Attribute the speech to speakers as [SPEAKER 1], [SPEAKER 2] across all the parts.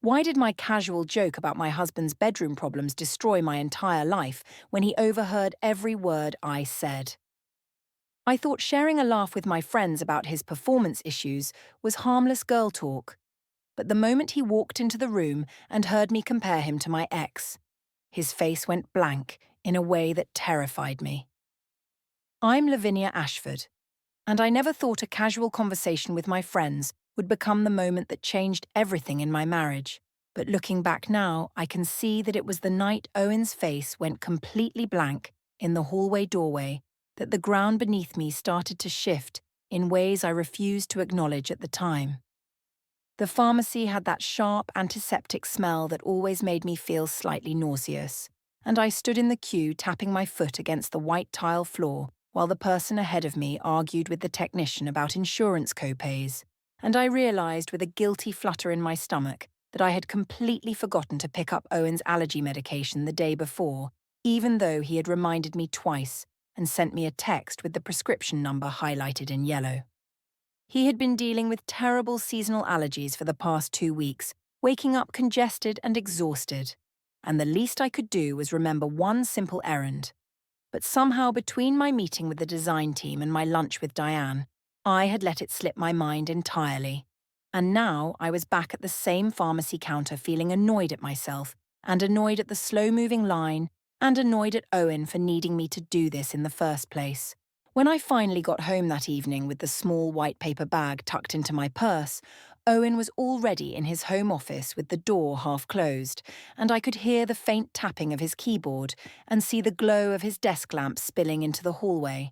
[SPEAKER 1] Why did my casual joke about my husband's bedroom problems destroy my entire life when he overheard every word I said? I thought sharing a laugh with my friends about his performance issues was harmless girl talk, but the moment he walked into the room and heard me compare him to my ex, his face went blank in a way that terrified me. I'm Lavinia Ashford, and I never thought a casual conversation with my friends would become the moment that changed everything in my marriage. But looking back now, I can see that it was the night Owen's face went completely blank in the hallway doorway that the ground beneath me started to shift in ways I refused to acknowledge at the time. The pharmacy had that sharp antiseptic smell that always made me feel slightly nauseous, and I stood in the queue tapping my foot against the white tile floor while the person ahead of me argued with the technician about insurance copays, and I realized with a guilty flutter in my stomach that I had completely forgotten to pick up Owen's allergy medication the day before, even though he had reminded me twice and sent me a text with the prescription number highlighted in yellow. He had been dealing with terrible seasonal allergies for the past 2 weeks, waking up congested and exhausted, and the least I could do was remember one simple errand. But somehow between my meeting with the design team and my lunch with Diane, I had let it slip my mind entirely. And now I was back at the same pharmacy counter feeling annoyed at myself, and annoyed at the slow-moving line, and annoyed at Owen for needing me to do this in the first place. When I finally got home that evening with the small white paper bag tucked into my purse, Owen was already in his home office with the door half closed, and I could hear the faint tapping of his keyboard and see the glow of his desk lamp spilling into the hallway.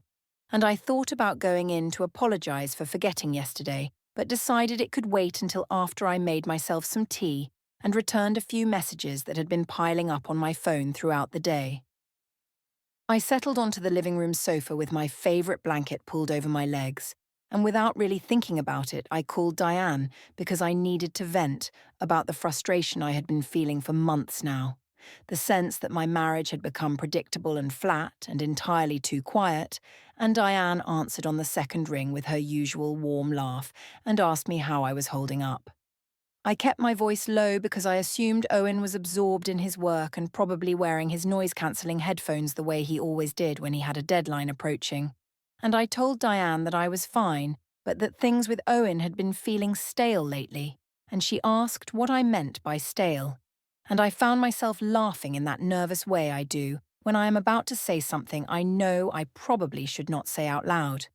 [SPEAKER 1] And I thought about going in to apologize for forgetting yesterday, but decided it could wait until after I made myself some tea and returned a few messages that had been piling up on my phone throughout the day. I settled onto the living room sofa with my favorite blanket pulled over my legs, and without really thinking about it, I called Diane because I needed to vent about the frustration I had been feeling for months now. The sense that my marriage had become predictable and flat and entirely too quiet, and Diane answered on the second ring with her usual warm laugh and asked me how I was holding up. I kept my voice low because I assumed Owen was absorbed in his work and probably wearing his noise-cancelling headphones the way he always did when he had a deadline approaching. And I told Diane that I was fine, but that things with Owen had been feeling stale lately, and she asked what I meant by stale. And I found myself laughing in that nervous way I do when I am about to say something I know I probably should not say out loud.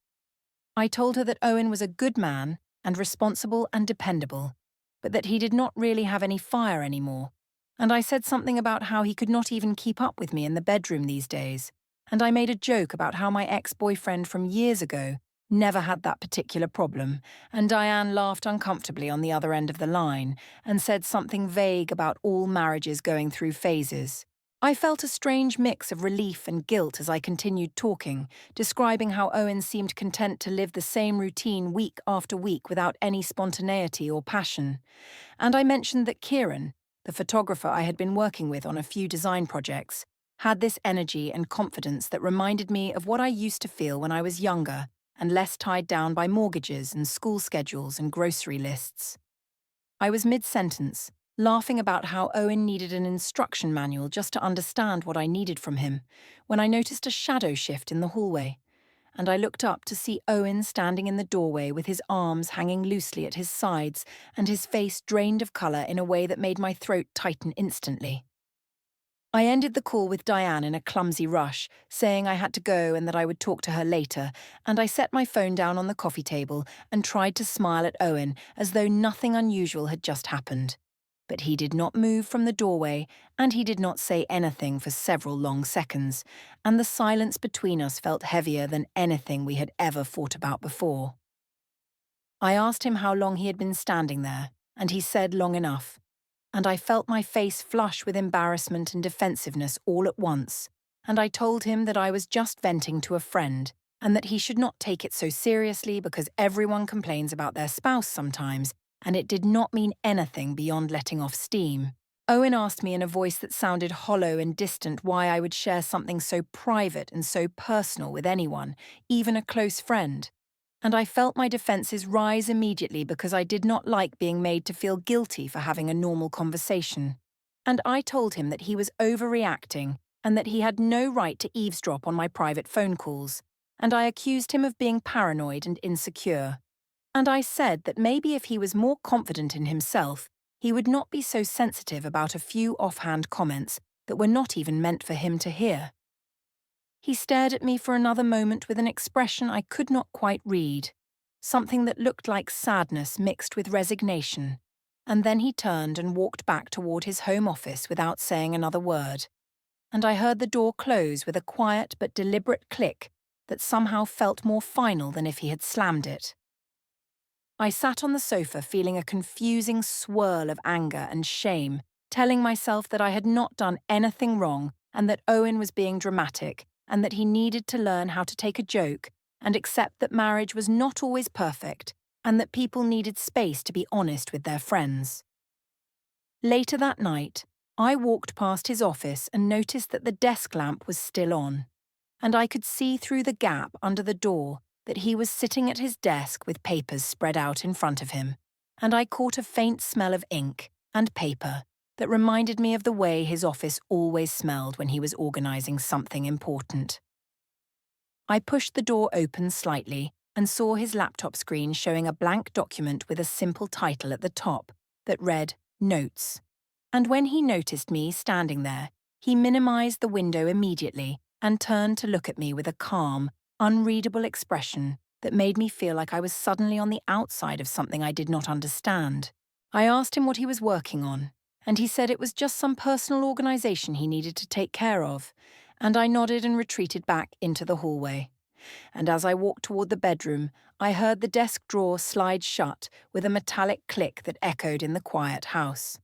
[SPEAKER 1] I told her that Owen was a good man and responsible and dependable, but that he did not really have any fire anymore. And I said something about how he could not even keep up with me in the bedroom these days. And I made a joke about how my ex-boyfriend from years ago never had that particular problem, and Diane laughed uncomfortably on the other end of the line and said something vague about all marriages going through phases. I felt a strange mix of relief and guilt as I continued talking, describing how Owen seemed content to live the same routine week after week without any spontaneity or passion. And I mentioned that Kieran, the photographer I had been working with on a few design projects, had this energy and confidence that reminded me of what I used to feel when I was younger and less tied down by mortgages and school schedules and grocery lists. I was mid-sentence, laughing about how Owen needed an instruction manual just to understand what I needed from him, when I noticed a shadow shift in the hallway, and I looked up to see Owen standing in the doorway with his arms hanging loosely at his sides and his face drained of colour in a way that made my throat tighten instantly. I ended the call with Diane in a clumsy rush, saying I had to go and that I would talk to her later, and I set my phone down on the coffee table and tried to smile at Owen as though nothing unusual had just happened. But he did not move from the doorway, and he did not say anything for several long seconds, and the silence between us felt heavier than anything we had ever fought about before. I asked him how long he had been standing there, and he said long enough, and I felt my face flush with embarrassment and defensiveness all at once, and I told him that I was just venting to a friend, and that he should not take it so seriously because everyone complains about their spouse sometimes, and it did not mean anything beyond letting off steam. Owen asked me in a voice that sounded hollow and distant why I would share something so private and so personal with anyone, even a close friend. and I felt my defenses rise immediately because I did not like being made to feel guilty for having a normal conversation. And I told him that he was overreacting and that he had no right to eavesdrop on my private phone calls, and I accused him of being paranoid and insecure. And I said that maybe if he was more confident in himself, he would not be so sensitive about a few offhand comments that were not even meant for him to hear. He stared at me for another moment with an expression I could not quite read, something that looked like sadness mixed with resignation, and then he turned and walked back toward his home office without saying another word, and I heard the door close with a quiet but deliberate click that somehow felt more final than if he had slammed it. I sat on the sofa feeling a confusing swirl of anger and shame, telling myself that I had not done anything wrong and that Owen was being dramatic and that he needed to learn how to take a joke and accept that marriage was not always perfect and that people needed space to be honest with their friends. Later that night, I walked past his office and noticed that the desk lamp was still on, and I could see through the gap under the door that he was sitting at his desk with papers spread out in front of him, and I caught a faint smell of ink and paper that reminded me of the way his office always smelled when he was organizing something important. I pushed the door open slightly and saw his laptop screen showing a blank document with a simple title at the top that read, Notes. And when he noticed me standing there, he minimized the window immediately and turned to look at me with a calm, unreadable expression that made me feel like I was suddenly on the outside of something I did not understand. I asked him what he was working on, and he said it was just some personal organization he needed to take care of, and I nodded and retreated back into the hallway. And as I walked toward the bedroom, I heard the desk drawer slide shut with a metallic click that echoed in the quiet house.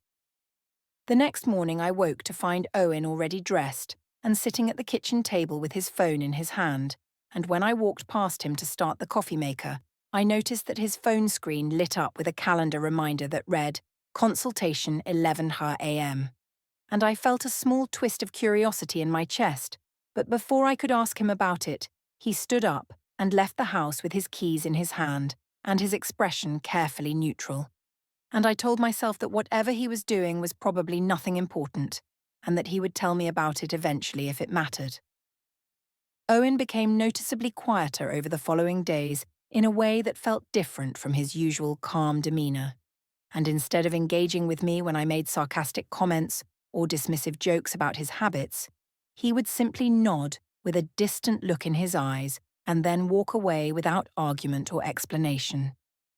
[SPEAKER 1] The next morning I woke to find Owen already dressed and sitting at the kitchen table with his phone in his hand, and when I walked past him to start the coffee maker, I noticed that his phone screen lit up with a calendar reminder that read, Consultation 11 a.m. And I felt a small twist of curiosity in my chest, but before I could ask him about it, he stood up and left the house with his keys in his hand and his expression carefully neutral. And I told myself that whatever he was doing was probably nothing important, and that he would tell me about it eventually if it mattered. Owen became noticeably quieter over the following days in a way that felt different from his usual calm demeanor. And instead of engaging with me when I made sarcastic comments or dismissive jokes about his habits, he would simply nod with a distant look in his eyes and then walk away without argument or explanation.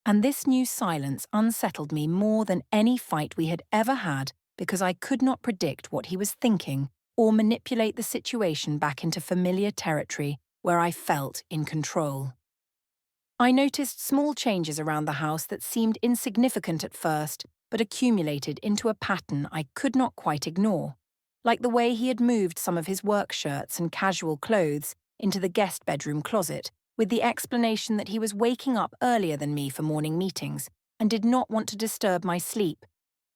[SPEAKER 1] And this new silence unsettled me more than any fight we had ever had because I could not predict what he was thinking or manipulate the situation back into familiar territory where I felt in control. I noticed small changes around the house that seemed insignificant at first, but accumulated into a pattern I could not quite ignore, like the way he had moved some of his work shirts and casual clothes into the guest bedroom closet, with the explanation that he was waking up earlier than me for morning meetings and did not want to disturb my sleep,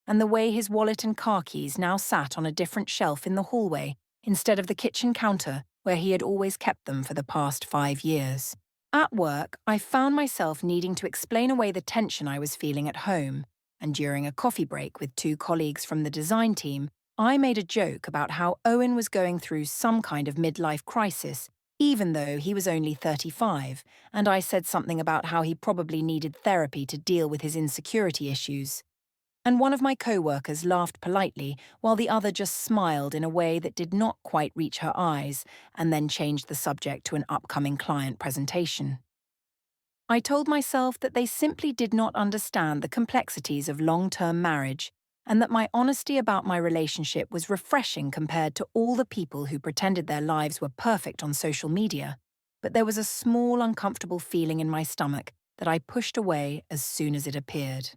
[SPEAKER 1] and the way his wallet and car keys now sat on a different shelf in the hallway instead of the kitchen counter where he had always kept them for the past 5 years. At work, I found myself needing to explain away the tension I was feeling at home, and during a coffee break with 2 colleagues from the design team, I made a joke about how Owen was going through some kind of midlife crisis, even though he was only 35, and I said something about how he probably needed therapy to deal with his insecurity issues. And one of my co-workers laughed politely while the other just smiled in a way that did not quite reach her eyes and then changed the subject to an upcoming client presentation. I told myself that they simply did not understand the complexities of long-term marriage and that my honesty about my relationship was refreshing compared to all the people who pretended their lives were perfect on social media, but there was a small uncomfortable feeling in my stomach that I pushed away as soon as it appeared.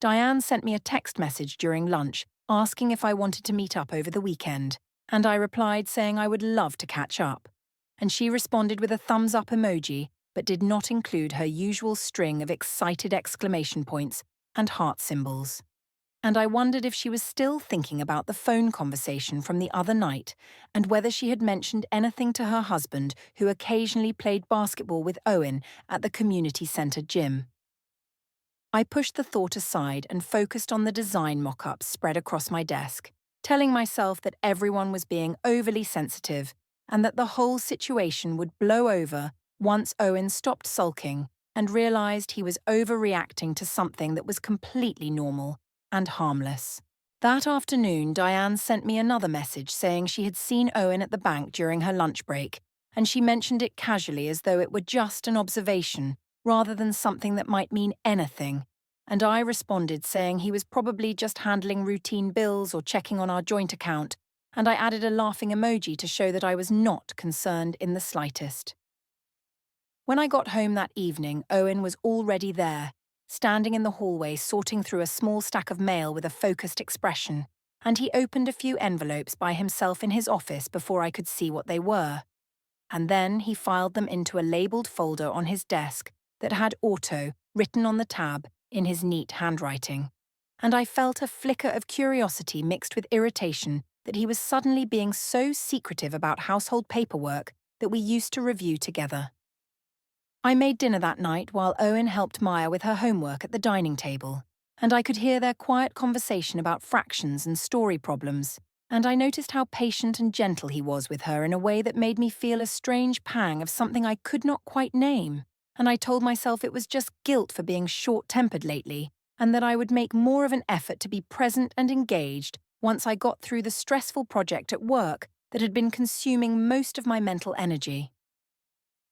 [SPEAKER 1] Diane sent me a text message during lunch asking if I wanted to meet up over the weekend, and I replied saying I would love to catch up. And she responded with a thumbs-up emoji, but did not include her usual string of excited exclamation points and heart symbols. and I wondered if she was still thinking about the phone conversation from the other night and whether she had mentioned anything to her husband, who occasionally played basketball with Owen at the community centre gym. I pushed the thought aside and focused on the design mock-ups spread across my desk, telling myself that everyone was being overly sensitive and that the whole situation would blow over once Owen stopped sulking and realized he was overreacting to something that was completely normal and harmless. That afternoon, Diane sent me another message saying she had seen Owen at the bank during her lunch break, and she mentioned it casually as though it were just an observation rather than something that might mean anything, and I responded saying he was probably just handling routine bills or checking on our joint account, and I added a laughing emoji to show that I was not concerned in the slightest. When I got home that evening, Owen was already there, standing in the hallway sorting through a small stack of mail with a focused expression, and he opened a few envelopes by himself in his office before I could see what they were. And then he filed them into a labelled folder on his desk that had auto written on the tab in his neat handwriting. And I felt a flicker of curiosity mixed with irritation that he was suddenly being so secretive about household paperwork that we used to review together. I made dinner that night while Owen helped Maya with her homework at the dining table, and I could hear their quiet conversation about fractions and story problems, and I noticed how patient and gentle he was with her in a way that made me feel a strange pang of something I could not quite name, and I told myself it was just guilt for being short-tempered lately, and that I would make more of an effort to be present and engaged once I got through the stressful project at work that had been consuming most of my mental energy.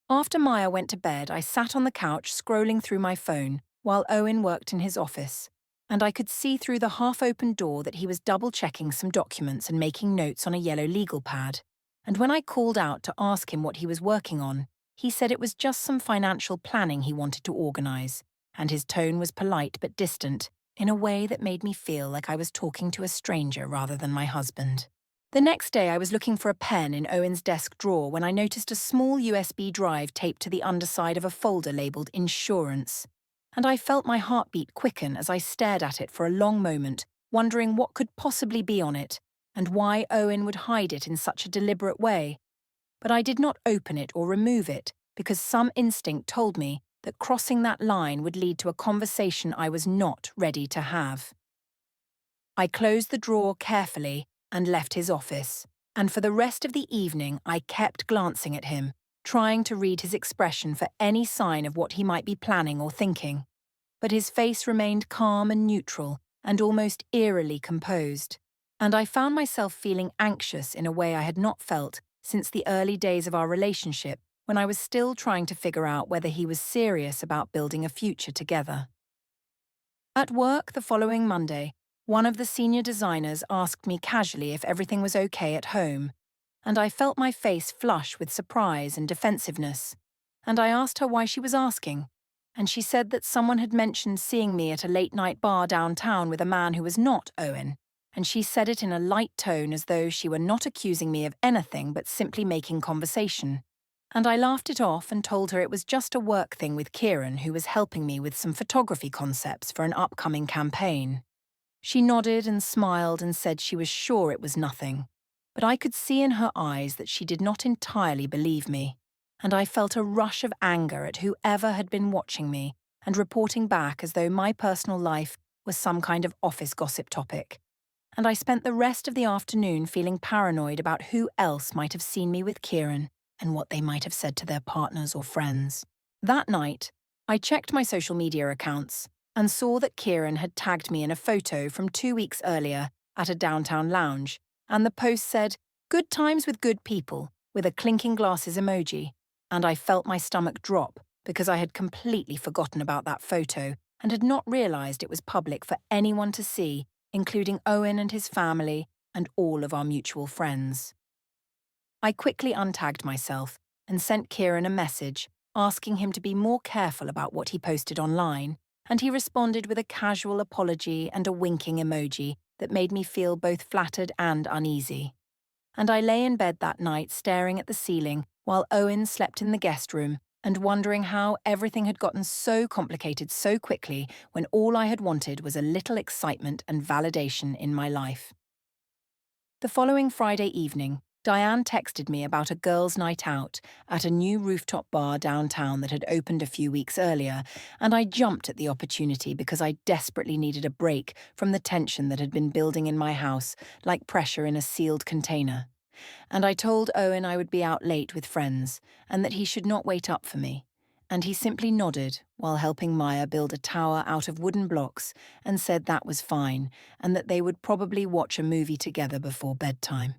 [SPEAKER 1] After Maya went to bed, I sat on the couch scrolling through my phone while Owen worked in his office, and I could see through the half-open door that he was double-checking some documents and making notes on a yellow legal pad. And when I called out to ask him what he was working on, he said it was just some financial planning he wanted to organise, and his tone was polite but distant, in a way that made me feel like I was talking to a stranger rather than my husband. The next day, I was looking for a pen in Owen's desk drawer when I noticed a small USB drive taped to the underside of a folder labelled Insurance, and I felt my heartbeat quicken as I stared at it for a long moment, wondering what could possibly be on it, and why Owen would hide it in such a deliberate way. But I did not open it or remove it, because some instinct told me that crossing that line would lead to a conversation I was not ready to have. I closed the drawer carefully and left his office, and for the rest of the evening I kept glancing at him, trying to read his expression for any sign of what he might be planning or thinking. But his face remained calm and neutral, and almost eerily composed, and I found myself feeling anxious in a way I had not felt since the early days of our relationship, when I was still trying to figure out whether he was serious about building a future together. At work the following Monday, one of the senior designers asked me casually if everything was okay at home, and I felt my face flush with surprise and defensiveness, and I asked her why she was asking, and she said that someone had mentioned seeing me at a late-night bar downtown with a man who was not Owen, and she said it in a light tone as though she were not accusing me of anything but simply making conversation. And I laughed it off and told her it was just a work thing with Kieran, who was helping me with some photography concepts for an upcoming campaign. She nodded and smiled and said she was sure it was nothing, but I could see in her eyes that she did not entirely believe me, and I felt a rush of anger at whoever had been watching me and reporting back as though my personal life was some kind of office gossip topic. And I spent the rest of the afternoon feeling paranoid about who else might have seen me with Kieran and what they might have said to their partners or friends. That night, I checked my social media accounts and saw that Kieran had tagged me in a photo from 2 weeks earlier at a downtown lounge, and the post said, "Good times with good people," with a clinking glasses emoji, and I felt my stomach drop because I had completely forgotten about that photo and had not realised it was public for anyone to see, including Owen and his family and all of our mutual friends. I quickly untagged myself and sent Kieran a message asking him to be more careful about what he posted online, and he responded with a casual apology and a winking emoji that made me feel both flattered and uneasy. And I lay in bed that night staring at the ceiling while Owen slept in the guest room and wondering how everything had gotten so complicated so quickly when all I had wanted was a little excitement and validation in my life. The following Friday evening, Diane texted me about a girls' night out at a new rooftop bar downtown that had opened a few weeks earlier, and I jumped at the opportunity because I desperately needed a break from the tension that had been building in my house, like pressure in a sealed container. And I told Owen I would be out late with friends, and that he should not wait up for me. And he simply nodded while helping Maya build a tower out of wooden blocks and said that was fine, and that they would probably watch a movie together before bedtime.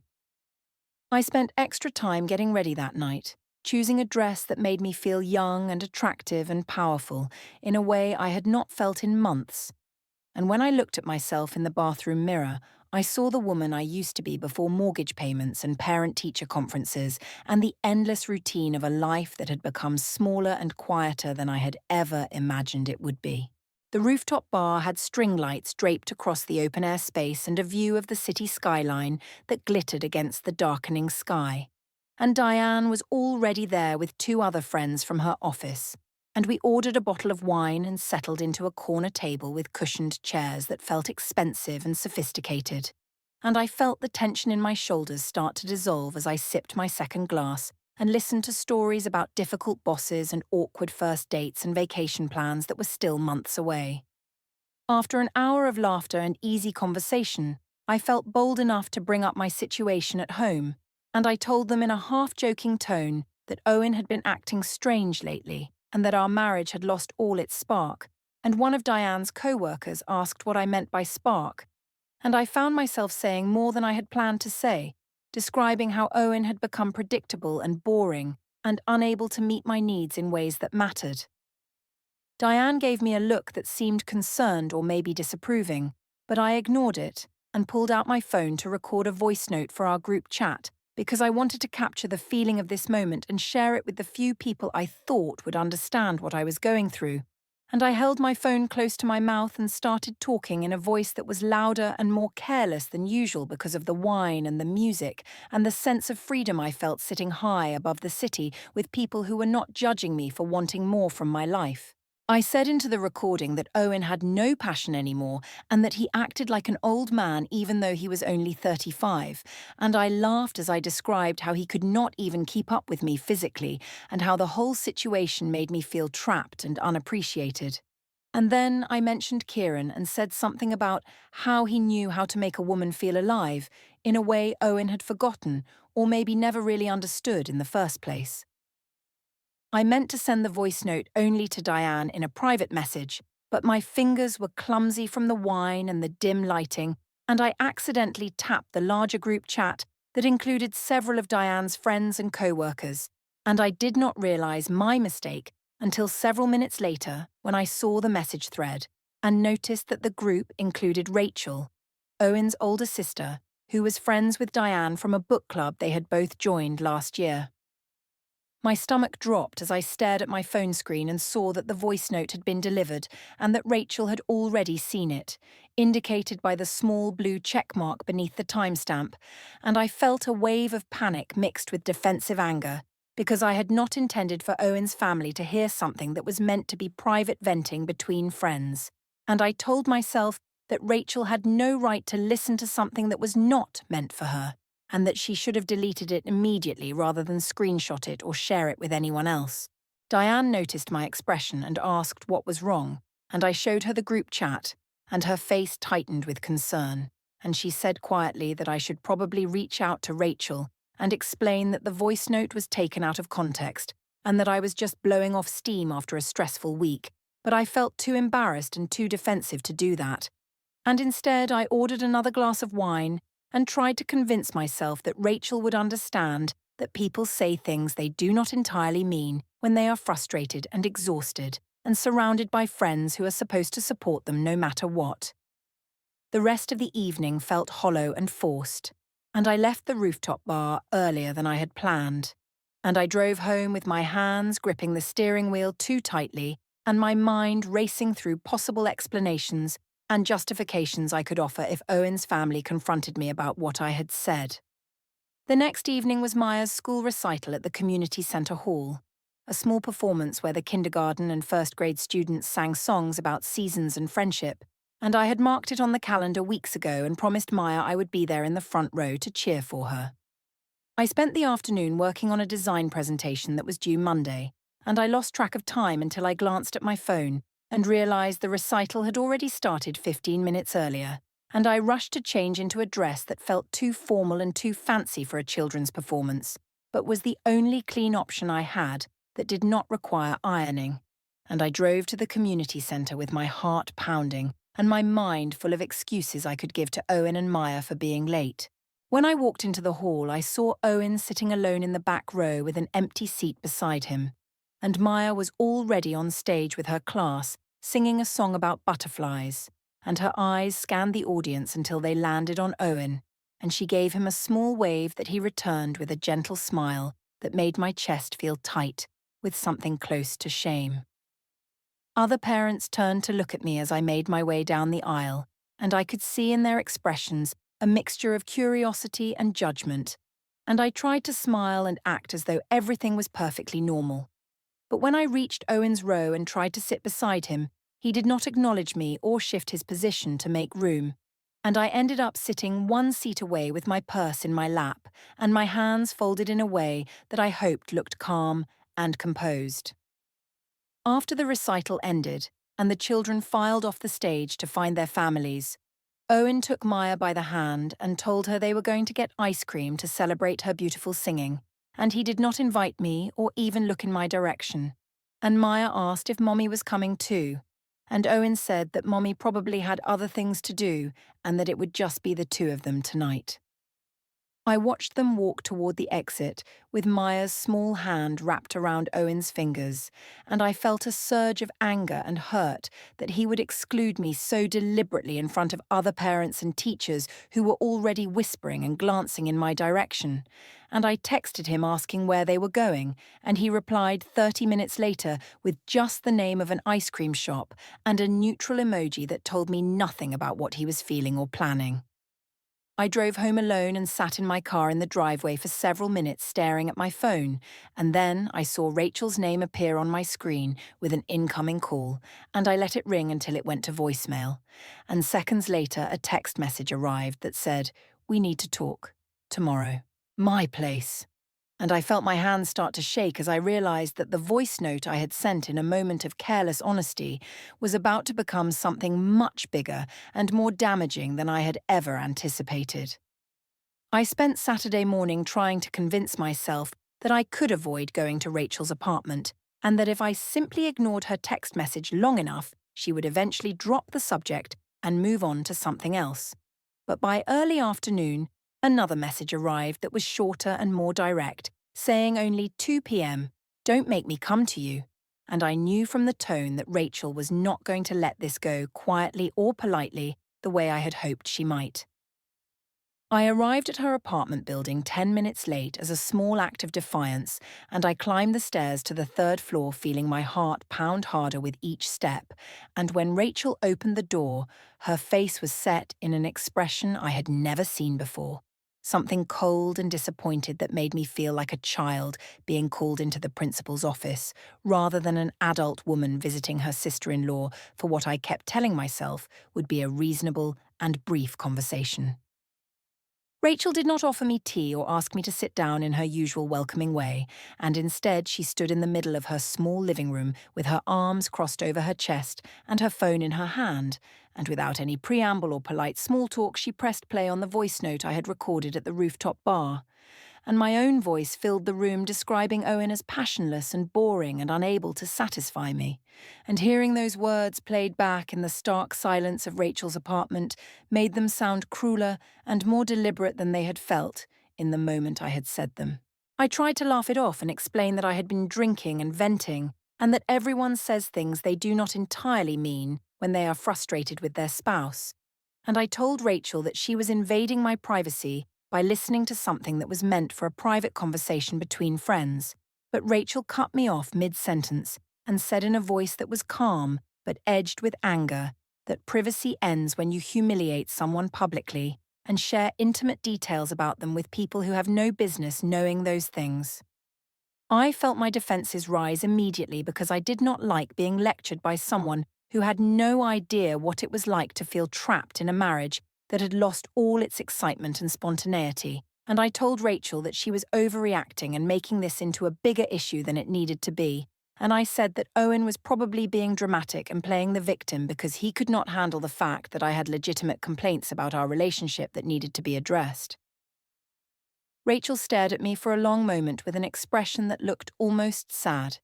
[SPEAKER 1] I spent extra time getting ready that night, choosing a dress that made me feel young and attractive and powerful in a way I had not felt in months. And when I looked at myself in the bathroom mirror, I saw the woman I used to be before mortgage payments and parent-teacher conferences and the endless routine of a life that had become smaller and quieter than I had ever imagined it would be. The rooftop bar had string lights draped across the open-air space and a view of the city skyline that glittered against the darkening sky. And Diane was already there with two other friends from her office, and we ordered a bottle of wine and settled into a corner table with cushioned chairs that felt expensive and sophisticated. And I felt the tension in my shoulders start to dissolve as I sipped my second glass and listened to stories about difficult bosses and awkward first dates and vacation plans that were still months away. After an hour of laughter and easy conversation, I felt bold enough to bring up my situation at home, and I told them in a half-joking tone that Owen had been acting strange lately, and that our marriage had lost all its spark, and one of Diane's co-workers asked what I meant by spark, and I found myself saying more than I had planned to say, describing how Owen had become predictable and boring and unable to meet my needs in ways that mattered. Diane gave me a look that seemed concerned or maybe disapproving, but I ignored it and pulled out my phone to record a voice note for our group chat because I wanted to capture the feeling of this moment and share it with the few people I thought would understand what I was going through. And I held my phone close to my mouth and started talking in a voice that was louder and more careless than usual because of the wine and the music and the sense of freedom I felt sitting high above the city with people who were not judging me for wanting more from my life. I said into the recording that Owen had no passion anymore and that he acted like an old man even though he was only 35, and I laughed as I described how he could not even keep up with me physically and how the whole situation made me feel trapped and unappreciated. And then I mentioned Kieran and said something about how he knew how to make a woman feel alive in a way Owen had forgotten or maybe never really understood in the first place. I meant to send the voice note only to Diane in a private message, but my fingers were clumsy from the wine and the dim lighting, and I accidentally tapped the larger group chat that included several of Diane's friends and co-workers, and I did not realize my mistake until several minutes later when I saw the message thread and noticed that the group included Rachel, Owen's older sister, who was friends with Diane from a book club they had both joined last year. My stomach dropped as I stared at my phone screen and saw that the voice note had been delivered and that Rachel had already seen it, indicated by the small blue check mark beneath the timestamp, and I felt a wave of panic mixed with defensive anger, because I had not intended for Owen's family to hear something that was meant to be private venting between friends. And I told myself that Rachel had no right to listen to something that was not meant for her, and that she should have deleted it immediately rather than screenshot it or share it with anyone else. Diane noticed my expression and asked what was wrong, and I showed her the group chat, and her face tightened with concern, and she said quietly that I should probably reach out to Rachel and explain that the voice note was taken out of context and that I was just blowing off steam after a stressful week, but I felt too embarrassed and too defensive to do that. And instead I ordered another glass of wine and tried to convince myself that Rachel would understand that people say things they do not entirely mean when they are frustrated and exhausted and surrounded by friends who are supposed to support them no matter what. The rest of the evening felt hollow and forced, and I left the rooftop bar earlier than I had planned, and I drove home with my hands gripping the steering wheel too tightly and my mind racing through possible explanations and justifications I could offer if Owen's family confronted me about what I had said. The next evening was Maya's school recital at the community centre hall, a small performance where the kindergarten and first grade students sang songs about seasons and friendship, and I had marked it on the calendar weeks ago and promised Maya I would be there in the front row to cheer for her. I spent the afternoon working on a design presentation that was due Monday, and I lost track of time until I glanced at my phone and realized the recital had already started 15 minutes earlier, and I rushed to change into a dress that felt too formal and too fancy for a children's performance, but was the only clean option I had that did not require ironing. And I drove to the community centre with my heart pounding and my mind full of excuses I could give to Owen and Maya for being late. When I walked into the hall, I saw Owen sitting alone in the back row with an empty seat beside him, and Maya was already on stage with her class, singing a song about butterflies, and her eyes scanned the audience until they landed on Owen, and she gave him a small wave that he returned with a gentle smile that made my chest feel tight, with something close to shame. Other parents turned to look at me as I made my way down the aisle, and I could see in their expressions a mixture of curiosity and judgment, and I tried to smile and act as though everything was perfectly normal. But when I reached Owen's row and tried to sit beside him, he did not acknowledge me or shift his position to make room, and I ended up sitting one seat away with my purse in my lap and my hands folded in a way that I hoped looked calm and composed. After the recital ended and the children filed off the stage to find their families, Owen took Maya by the hand and told her they were going to get ice cream to celebrate her beautiful singing, and he did not invite me or even look in my direction. And Maya asked if Mommy was coming too, and Owen said that Mommy probably had other things to do and that it would just be the two of them tonight. I watched them walk toward the exit with Maya's small hand wrapped around Owen's fingers, and I felt a surge of anger and hurt that he would exclude me so deliberately in front of other parents and teachers who were already whispering and glancing in my direction. And I texted him asking where they were going, and he replied 30 minutes later with just the name of an ice cream shop and a neutral emoji that told me nothing about what he was feeling or planning. I drove home alone and sat in my car in the driveway for several minutes staring at my phone, and then I saw Rachel's name appear on my screen with an incoming call, and I let it ring until it went to voicemail. And seconds later, a text message arrived that said, "We need to talk. Tomorrow. My place." And I felt my hands start to shake as I realized that the voice note I had sent in a moment of careless honesty was about to become something much bigger and more damaging than I had ever anticipated. I spent Saturday morning trying to convince myself that I could avoid going to Rachel's apartment, and that if I simply ignored her text message long enough, she would eventually drop the subject and move on to something else. But by early afternoon, another message arrived that was shorter and more direct, saying only 2 p.m, "Don't make me come to you." And I knew from the tone that Rachel was not going to let this go quietly or politely the way I had hoped she might. I arrived at her apartment building 10 minutes late as a small act of defiance, and I climbed the stairs to the third floor feeling my heart pound harder with each step, and when Rachel opened the door, her face was set in an expression I had never seen before. Something cold and disappointed that made me feel like a child being called into the principal's office, rather than an adult woman visiting her sister-in-law for what I kept telling myself would be a reasonable and brief conversation. Rachel did not offer me tea or ask me to sit down in her usual welcoming way, and instead she stood in the middle of her small living room with her arms crossed over her chest and her phone in her hand, and without any preamble or polite small talk she pressed play on the voice note I had recorded at the rooftop bar. And my own voice filled the room describing Owen as passionless and boring and unable to satisfy me. And hearing those words played back in the stark silence of Rachel's apartment made them sound crueler and more deliberate than they had felt in the moment I had said them. I tried to laugh it off and explain that I had been drinking and venting, and that everyone says things they do not entirely mean when they are frustrated with their spouse. And I told Rachel that she was invading my privacy by listening to something that was meant for a private conversation between friends. But Rachel cut me off mid-sentence and said in a voice that was calm but edged with anger that privacy ends when you humiliate someone publicly and share intimate details about them with people who have no business knowing those things. I felt my defenses rise immediately because I did not like being lectured by someone who had no idea what it was like to feel trapped in a marriage that had lost all its excitement and spontaneity, and I told Rachel that she was overreacting and making this into a bigger issue than it needed to be, and I said that Owen was probably being dramatic and playing the victim because he could not handle the fact that I had legitimate complaints about our relationship that needed to be addressed. Rachel stared at me for a long moment with an expression that looked almost sad,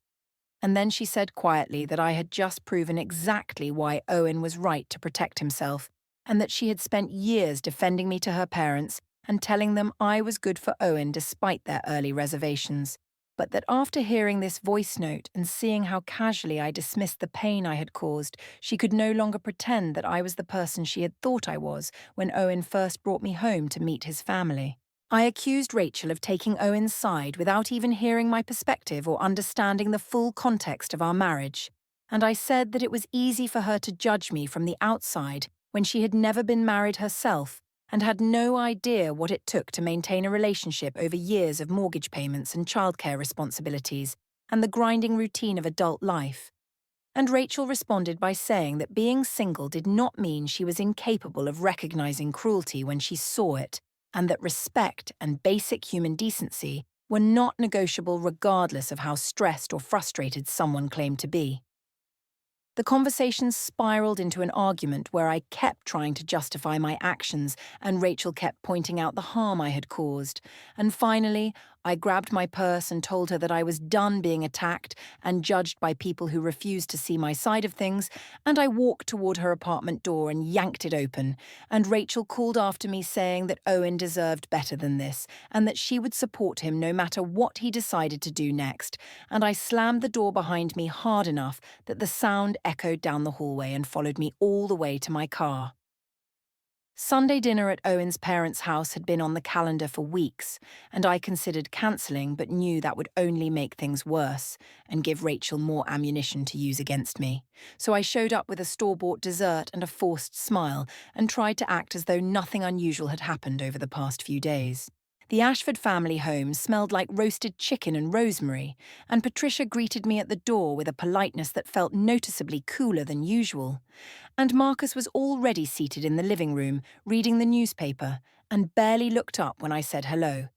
[SPEAKER 1] and then she said quietly that I had just proven exactly why Owen was right to protect himself, and that she had spent years defending me to her parents and telling them I was good for Owen despite their early reservations, but that after hearing this voice note and seeing how casually I dismissed the pain I had caused, she could no longer pretend that I was the person she had thought I was when Owen first brought me home to meet his family. I accused Rachel of taking Owen's side without even hearing my perspective or understanding the full context of our marriage, and I said that it was easy for her to judge me from the outside when she had never been married herself and had no idea what it took to maintain a relationship over years of mortgage payments and childcare responsibilities and the grinding routine of adult life. And Rachel responded by saying that being single did not mean she was incapable of recognizing cruelty when she saw it, and that respect and basic human decency were not negotiable regardless of how stressed or frustrated someone claimed to be. The conversation spiraled into an argument where I kept trying to justify my actions and Rachel kept pointing out the harm I had caused. And finally, I grabbed my purse and told her that I was done being attacked and judged by people who refused to see my side of things, and I walked toward her apartment door and yanked it open, and Rachel called after me saying that Owen deserved better than this, and that she would support him no matter what he decided to do next, and I slammed the door behind me hard enough that the sound echoed down the hallway and followed me all the way to my car. Sunday dinner at Owen's parents' house had been on the calendar for weeks, and I considered cancelling but knew that would only make things worse and give Rachel more ammunition to use against me. So I showed up with a store-bought dessert and a forced smile and tried to act as though nothing unusual had happened over the past few days. The Ashford family home smelled like roasted chicken and rosemary, and Patricia greeted me at the door with a politeness that felt noticeably cooler than usual. And Marcus was already seated in the living room, reading the newspaper, and barely looked up when I said hello.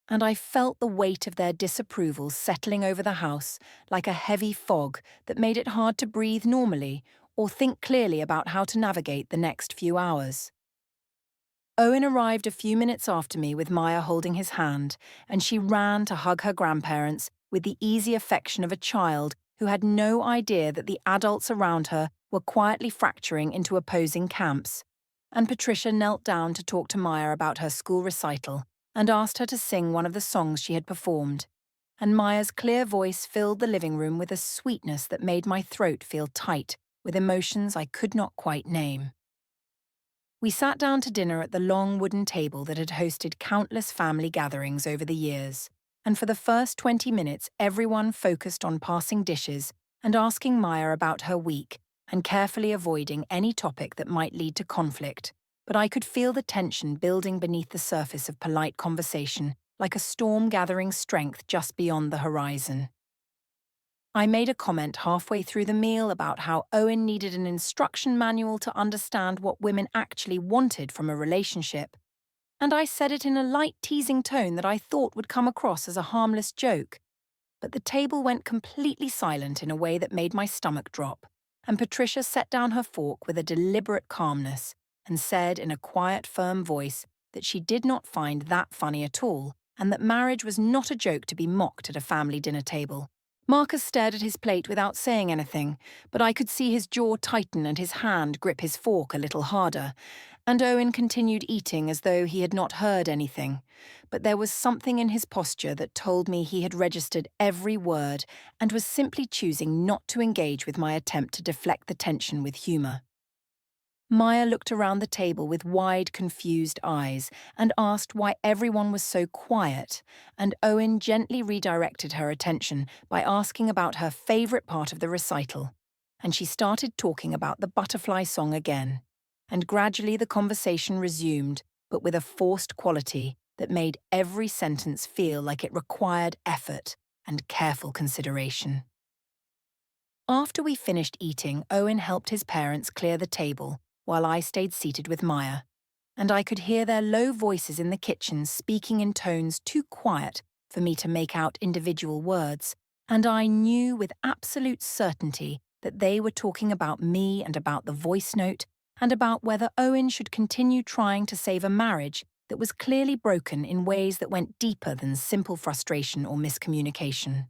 [SPEAKER 1] And I felt the weight of their disapproval settling over the house like a heavy fog that made it hard to breathe normally or think clearly about how to navigate the next few hours. Owen arrived a few minutes after me with Maya holding his hand, and she ran to hug her grandparents with the easy affection of a child who had no idea that the adults around her were quietly fracturing into opposing camps. And Patricia knelt down to talk to Maya about her school recital and asked her to sing one of the songs she had performed. And Maya's clear voice filled the living room with a sweetness that made my throat feel tight with emotions I could not quite name. We sat down to dinner at the long wooden table that had hosted countless family gatherings over the years, and for the first 20 minutes everyone focused on passing dishes and asking Maya about her week and carefully avoiding any topic that might lead to conflict, but I could feel the tension building beneath the surface of polite conversation, like a storm gathering strength just beyond the horizon. I made a comment halfway through the meal about how Owen needed an instruction manual to understand what women actually wanted from a relationship, and I said it in a light teasing tone that I thought would come across as a harmless joke. But the table went completely silent in a way that made my stomach drop, and Patricia set down her fork with a deliberate calmness and said in a quiet, firm voice that she did not find that funny at all, and that marriage was not a joke to be mocked at a family dinner table. Marcus stared at his plate without saying anything, but I could see his jaw tighten and his hand grip his fork a little harder, and Owen continued eating as though he had not heard anything. But there was something in his posture that told me he had registered every word and was simply choosing not to engage with my attempt to deflect the tension with humour. Maya looked around the table with wide, confused eyes and asked why everyone was so quiet, and Owen gently redirected her attention by asking about her favourite part of the recital, and she started talking about the butterfly song again, and gradually the conversation resumed, but with a forced quality that made every sentence feel like it required effort, and careful consideration. After we finished eating, Owen helped his parents clear the table while I stayed seated with Maya, and I could hear their low voices in the kitchen speaking in tones too quiet for me to make out individual words, and I knew with absolute certainty that they were talking about me and about the voice note and about whether Owen should continue trying to save a marriage that was clearly broken in ways that went deeper than simple frustration or miscommunication.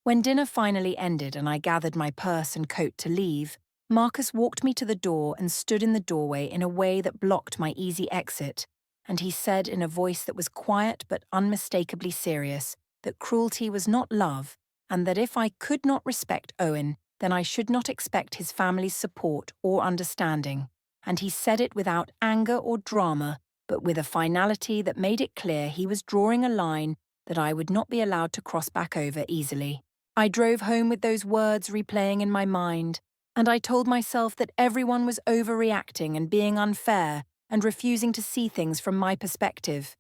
[SPEAKER 1] When dinner finally ended and I gathered my purse and coat to leave, Marcus walked me to the door and stood in the doorway in a way that blocked my easy exit, and he said in a voice that was quiet but unmistakably serious that cruelty was not love, and that if I could not respect Owen, then I should not expect his family's support or understanding. And he said it without anger or drama, but with a finality that made it clear he was drawing a line that I would not be allowed to cross back over easily. I drove home with those words replaying in my mind, and I told myself that everyone was overreacting and being unfair and refusing to see things from my perspective.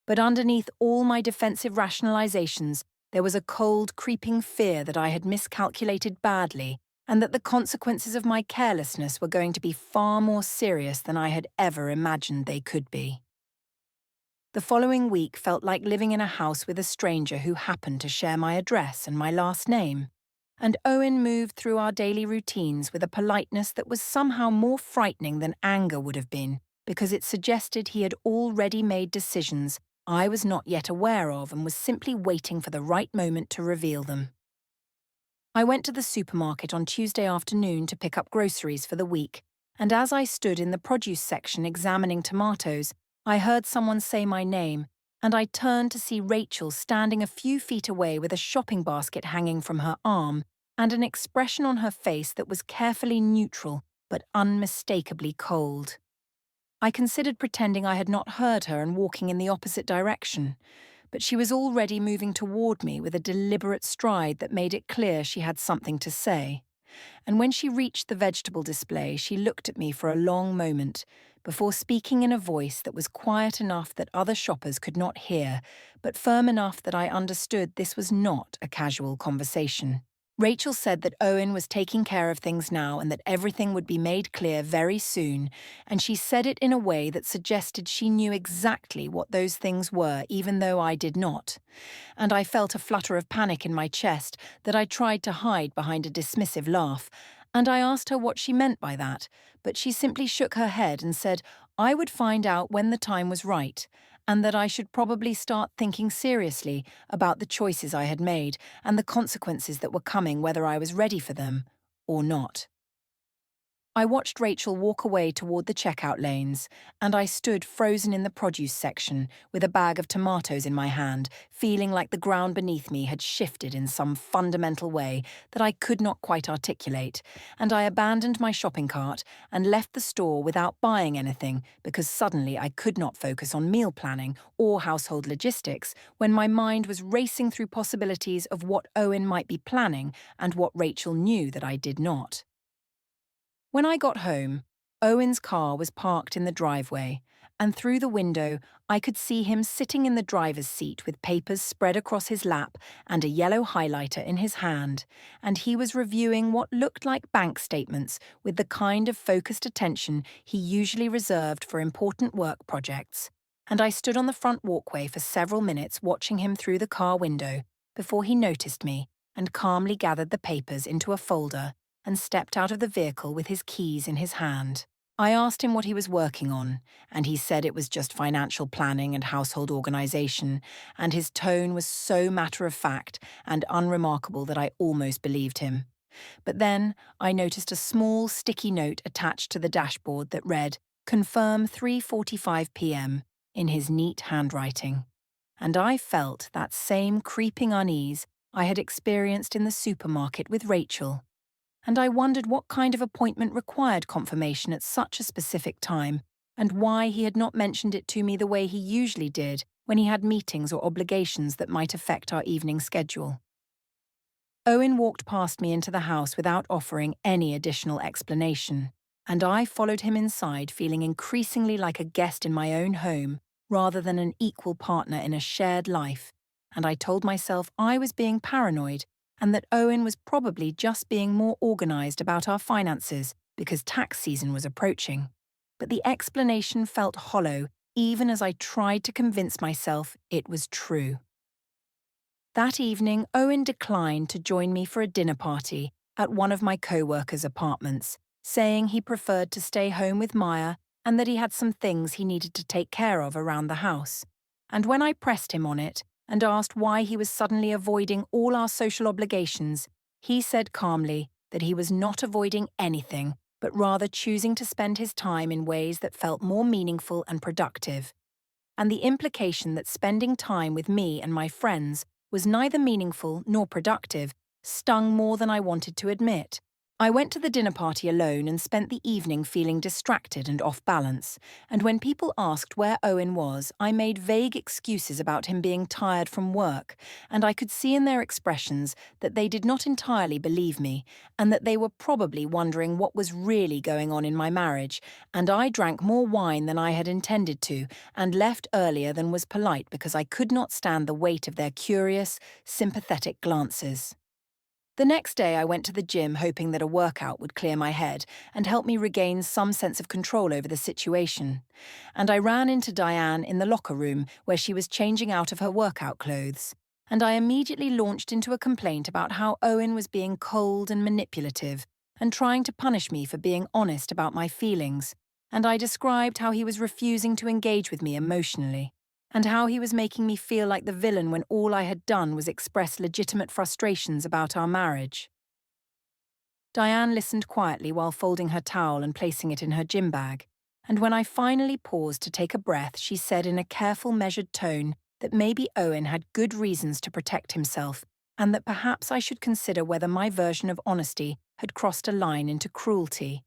[SPEAKER 1] But underneath all my defensive rationalizations, there was a cold, creeping fear that I had miscalculated badly and that the consequences of my carelessness were going to be far more serious than I had ever imagined they could be. The following week felt like living in a house with a stranger who happened to share my address and my last name, and Owen moved through our daily routines with a politeness that was somehow more frightening than anger would have been, because it suggested he had already made decisions I was not yet aware of and was simply waiting for the right moment to reveal them. I went to the supermarket on Tuesday afternoon to pick up groceries for the week, and as I stood in the produce section examining tomatoes, I heard someone say my name, and I turned to see Rachel standing a few feet away with a shopping basket hanging from her arm and an expression on her face that was carefully neutral but unmistakably cold. I considered pretending I had not heard her and walking in the opposite direction, but she was already moving toward me with a deliberate stride that made it clear she had something to say. And when she reached the vegetable display, she looked at me for a long moment, before speaking in a voice that was quiet enough that other shoppers could not hear, but firm enough that I understood this was not a casual conversation. Rachel said that Owen was taking care of things now and that everything would be made clear very soon, and she said it in a way that suggested she knew exactly what those things were, even though I did not. And I felt a flutter of panic in my chest that I tried to hide behind a dismissive laugh, and I asked her what she meant by that, but she simply shook her head and said I would find out when the time was right, and that I should probably start thinking seriously about the choices I had made and the consequences that were coming, whether I was ready for them or not. I watched Rachel walk away toward the checkout lanes, and I stood frozen in the produce section with a bag of tomatoes in my hand, feeling like the ground beneath me had shifted in some fundamental way that I could not quite articulate, and I abandoned my shopping cart and left the store without buying anything because suddenly I could not focus on meal planning or household logistics when my mind was racing through possibilities of what Owen might be planning and what Rachel knew that I did not. When I got home, Owen's car was parked in the driveway, and through the window I could see him sitting in the driver's seat with papers spread across his lap and a yellow highlighter in his hand, and he was reviewing what looked like bank statements with the kind of focused attention he usually reserved for important work projects. And I stood on the front walkway for several minutes watching him through the car window before he noticed me and calmly gathered the papers into a folder and stepped out of the vehicle with his keys in his hand. I asked him what he was working on, and he said it was just financial planning and household organization, and his tone was so matter-of-fact and unremarkable that I almost believed him. But then I noticed a small, sticky note attached to the dashboard that read, "Confirm 3:45 p.m." in his neat handwriting. And I felt that same creeping unease I had experienced in the supermarket with Rachel. And I wondered what kind of appointment required confirmation at such a specific time, and why he had not mentioned it to me the way he usually did when he had meetings or obligations that might affect our evening schedule. Owen walked past me into the house without offering any additional explanation, and I followed him inside feeling increasingly like a guest in my own home rather than an equal partner in a shared life, and I told myself I was being paranoid and that Owen was probably just being more organized about our finances because tax season was approaching. But the explanation felt hollow even as I tried to convince myself it was true. That evening, Owen declined to join me for a dinner party at one of my co-workers' apartments, saying he preferred to stay home with Maya and that he had some things he needed to take care of around the house. And when I pressed him on it and asked why he was suddenly avoiding all our social obligations, he said calmly that he was not avoiding anything, but rather choosing to spend his time in ways that felt more meaningful and productive. And the implication that spending time with me and my friends was neither meaningful nor productive stung more than I wanted to admit. I went to the dinner party alone and spent the evening feeling distracted and off balance, and when people asked where Owen was, I made vague excuses about him being tired from work, and I could see in their expressions that they did not entirely believe me, and that they were probably wondering what was really going on in my marriage, and I drank more wine than I had intended to, and left earlier than was polite because I could not stand the weight of their curious, sympathetic glances. The next day I went to the gym hoping that a workout would clear my head and help me regain some sense of control over the situation. And I ran into Diane in the locker room where she was changing out of her workout clothes. And I immediately launched into a complaint about how Owen was being cold and manipulative and trying to punish me for being honest about my feelings. And I described how he was refusing to engage with me emotionally, and how he was making me feel like the villain when all I had done was express legitimate frustrations about our marriage. Diane listened quietly while folding her towel and placing it in her gym bag, and when I finally paused to take a breath, she said in a careful, measured tone that maybe Owen had good reasons to protect himself, and that perhaps I should consider whether my version of honesty had crossed a line into cruelty.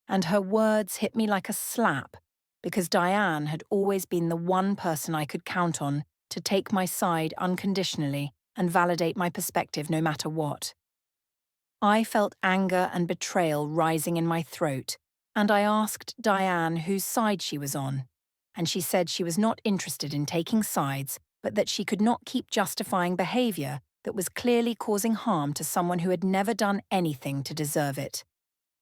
[SPEAKER 1] And her words hit me like a slap, because Diane had always been the one person I could count on to take my side unconditionally and validate my perspective no matter what. I felt anger and betrayal rising in my throat, and I asked Diane whose side she was on. And she said she was not interested in taking sides, but that she could not keep justifying behavior that was clearly causing harm to someone who had never done anything to deserve it.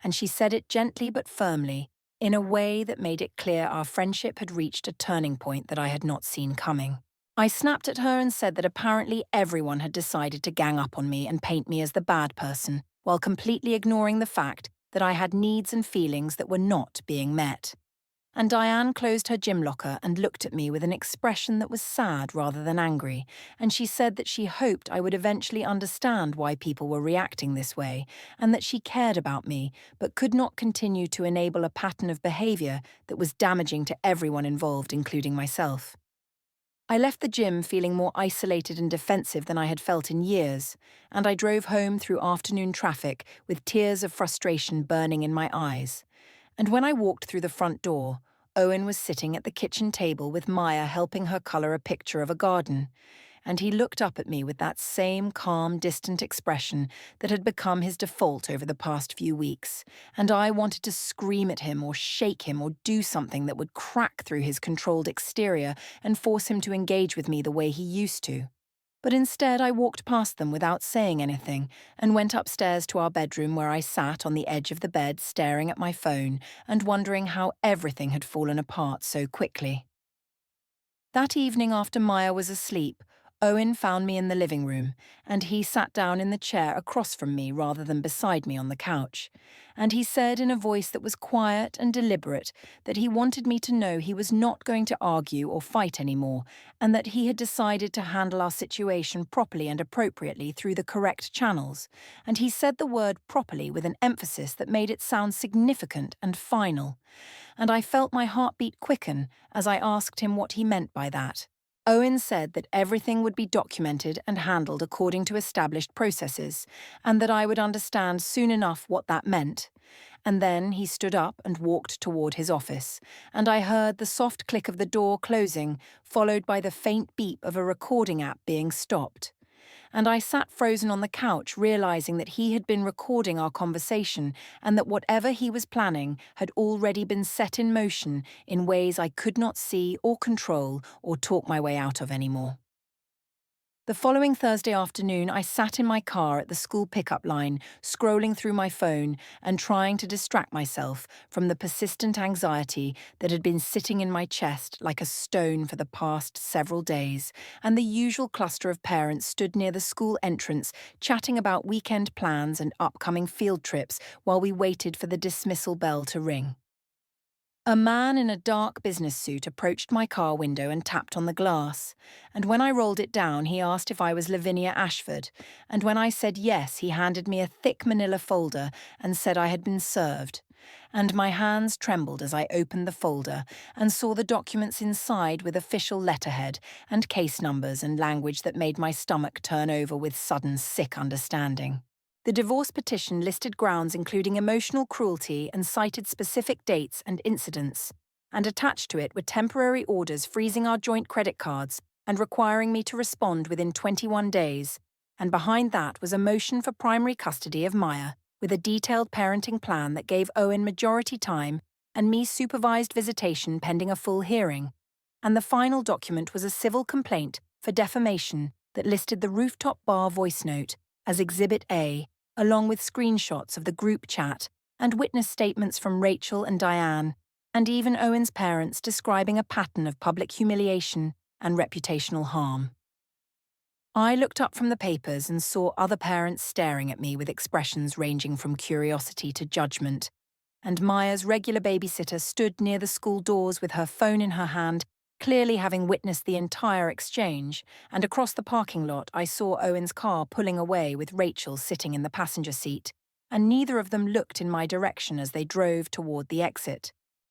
[SPEAKER 1] And she said it gently but firmly, in a way that made it clear our friendship had reached a turning point that I had not seen coming. I snapped at her and said that apparently everyone had decided to gang up on me and paint me as the bad person, while completely ignoring the fact that I had needs and feelings that were not being met. And Diane closed her gym locker and looked at me with an expression that was sad rather than angry, and she said that she hoped I would eventually understand why people were reacting this way, and that she cared about me, but could not continue to enable a pattern of behavior that was damaging to everyone involved, including myself. I left the gym feeling more isolated and defensive than I had felt in years, and I drove home through afternoon traffic with tears of frustration burning in my eyes. And when I walked through the front door, Owen was sitting at the kitchen table with Maya helping her colour a picture of a garden, and he looked up at me with that same calm, distant expression that had become his default over the past few weeks, and I wanted to scream at him or shake him or do something that would crack through his controlled exterior and force him to engage with me the way he used to. But instead I walked past them without saying anything and went upstairs to our bedroom where I sat on the edge of the bed staring at my phone and wondering how everything had fallen apart so quickly. That evening after Maya was asleep, Owen found me in the living room, and he sat down in the chair across from me rather than beside me on the couch. And he said in a voice that was quiet and deliberate that he wanted me to know he was not going to argue or fight anymore, and that he had decided to handle our situation properly and appropriately through the correct channels. And he said the word properly with an emphasis that made it sound significant and final. And I felt my heartbeat quicken as I asked him what he meant by that. Owen said that everything would be documented and handled according to established processes, and that I would understand soon enough what that meant. And then he stood up and walked toward his office, and I heard the soft click of the door closing, followed by the faint beep of a recording app being stopped. And I sat frozen on the couch, realizing that he had been recording our conversation and that whatever he was planning had already been set in motion in ways I could not see or control or talk my way out of anymore. The following Thursday afternoon, I sat in my car at the school pickup line, scrolling through my phone and trying to distract myself from the persistent anxiety that had been sitting in my chest like a stone for the past several days, and the usual cluster of parents stood near the school entrance, chatting about weekend plans and upcoming field trips while we waited for the dismissal bell to ring. A man in a dark business suit approached my car window and tapped on the glass, and when I rolled it down, he asked if I was Lavinia Ashford, and when I said yes, he handed me a thick manila folder and said I had been served. And my hands trembled as I opened the folder and saw the documents inside with official letterhead and case numbers and language that made my stomach turn over with sudden sick understanding. The divorce petition listed grounds including emotional cruelty and cited specific dates and incidents, and attached to it were temporary orders freezing our joint credit cards and requiring me to respond within 21 days, and behind that was a motion for primary custody of Maya, with a detailed parenting plan that gave Owen majority time and me supervised visitation pending a full hearing. And the final document was a civil complaint for defamation that listed the rooftop bar voice note as Exhibit A, along with screenshots of the group chat and witness statements from Rachel and Diane, and even Owen's parents describing a pattern of public humiliation and reputational harm. I looked up from the papers and saw other parents staring at me with expressions ranging from curiosity to judgment, and Maya's regular babysitter stood near the school doors with her phone in her hand, clearly having witnessed the entire exchange, and across the parking lot I saw Owen's car pulling away with Rachel sitting in the passenger seat, and neither of them looked in my direction as they drove toward the exit.